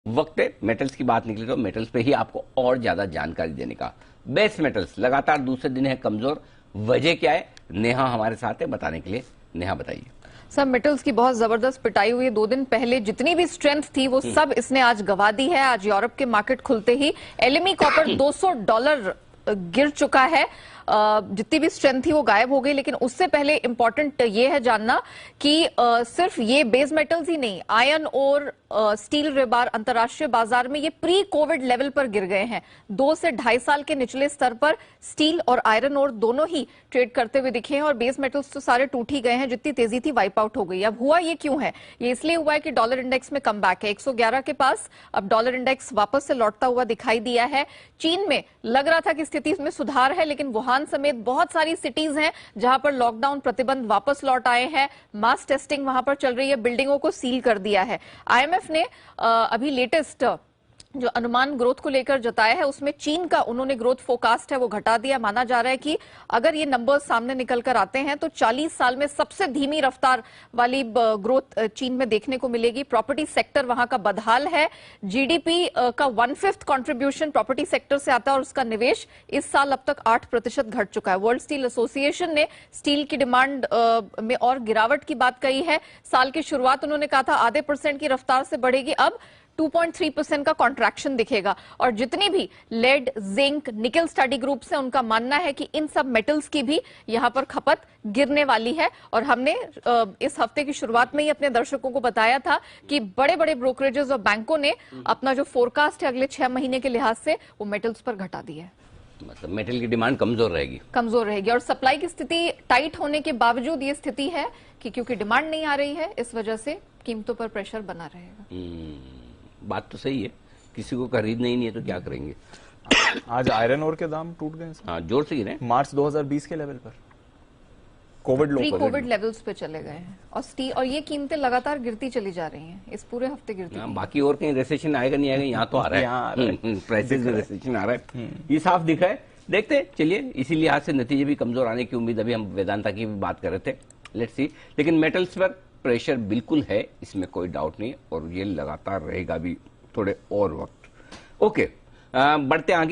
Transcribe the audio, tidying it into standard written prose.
वक्त है मेटल्स की बात निकली तो मेटल्स पे ही आपको और ज्यादा जानकारी देने का। बेस मेटल्स लगातार दूसरे दिन है कमजोर, वजह क्या है? नेहा हमारे साथ है बताने के लिए। नेहा बताइए। सर, मेटल्स की बहुत जबरदस्त पिटाई हुई है। 2 दिन पहले जितनी भी स्ट्रेंथ थी वो सब इसने आज गवा दी है। आज यूरोप के मार्केट खुलते ही एलएमई कॉपर $200 गिर चुका है। जितनी भी स्ट्रेंथ थी वो गायब हो गई। लेकिन उससे पहले इंपॉर्टेंट ये है जानना कि सिर्फ ये बेस मेटल्स ही नहीं, आयरन और स्टील रिबार अंतर्राष्ट्रीय बाजार में ये प्री कोविड लेवल पर गिर गए हैं। 2 से 2.5 साल के निचले स्तर पर स्टील और आयरन और दोनों ही ट्रेड करते हुए दिखे हैं। और बेस मेटल्स तो सारे टूट ही गए हैं, जितनी तेजी थी वाइप आउट हो गई। अब हुआ ये क्यों है? ये इसलिए हुआ है कि डॉलर इंडेक्स में कम बैक है 111 के पास। अब डॉलर इंडेक्स वापस से लौटता हुआ दिखाई दिया है। चीन में लग रहा था कि स्थिति में सुधार है, लेकिन वुहान समेत बहुत सारी सिटीज हैं जहां पर लॉकडाउन प्रतिबंध वापस लौट आए हैं। मास टेस्टिंग वहां पर चल रही है, बिल्डिंगों को सील कर दिया है। आईएमएफ ने अभी लेटेस्ट जो अनुमान ग्रोथ को लेकर जताया है उसमें चीन का उन्होंने ग्रोथ फोरकास्ट है वो घटा दिया। माना जा रहा है कि अगर ये नंबर्स सामने निकल कर आते हैं तो 40 साल में सबसे धीमी रफ्तार वाली ग्रोथ चीन में देखने को मिलेगी। प्रॉपर्टी सेक्टर वहां का बदहाल है। जीडीपी का 1/5 कंट्रीब्यूशन प्रॉपर्टी सेक्टर से आता है और उसका निवेश इस साल अब तक 8% घट चुका है। वर्ल्ड स्टील एसोसिएशन ने स्टील की डिमांड में और गिरावट की बात कही है। साल की शुरुआत उन्होंने कहा था आधे % की रफ्तार से बढ़ेगी, अब 2.3% का कॉन्ट्रैक्शन दिखेगा। और जितनी भी लेड, जिंक, निकल स्टडी ग्रुप से उनका मानना है कि इन सब मेटल्स की भी यहां पर खपत गिरने वाली है। और हमने इस हफ्ते की शुरुआत में ही अपने दर्शकों को बताया था कि बड़े बड़े ब्रोकरेजेस और बैंकों ने अपना जो फोरकास्ट है अगले 6 महीने के लिहाज से वो मेटल्स पर घटा दिया है। मतलब मेटल की डिमांड कमजोर रहेगी और सप्लाई की स्थिति टाइट होने के बावजूद ये स्थिति है कि क्योंकि डिमांड नहीं आ रही है, इस वजह से कीमतों पर प्रेशर बना रहेगा। बात तो सही है, किसी को खरीदना ही नहीं है तो क्या करेंगे। आज आयरन ओर के दाम टूट गए। हाँ, जोर से गिरे। मार्च 2020 के लेवल पर, कोविड लो, प्री कोविड लेवल्स पे चले गए हैं। और स्टील और ये कीमतें लगातार गिरती चली जा रही हैं, इस पूरे हफ्ते गिरती हैं। बाकी और कहीं रिसेशन आएगा नहीं आएगा, यहाँ तो आ रहा है, प्राइसेस में रिसेशन आ रहा है, ये साफ दिखा है। देखते चलिए, इसी लिहाज से नतीजे भी कमजोर आने की उम्मीद। अभी हम वेदांता की भी बात कर रहे थे, लेट्स सी। लेकिन मेटल्स पर प्रेशर बिल्कुल है, इसमें कोई डाउट नहीं, और ये लगातार रहेगा भी थोड़े और वक्त। ओके, बढ़ते आगे।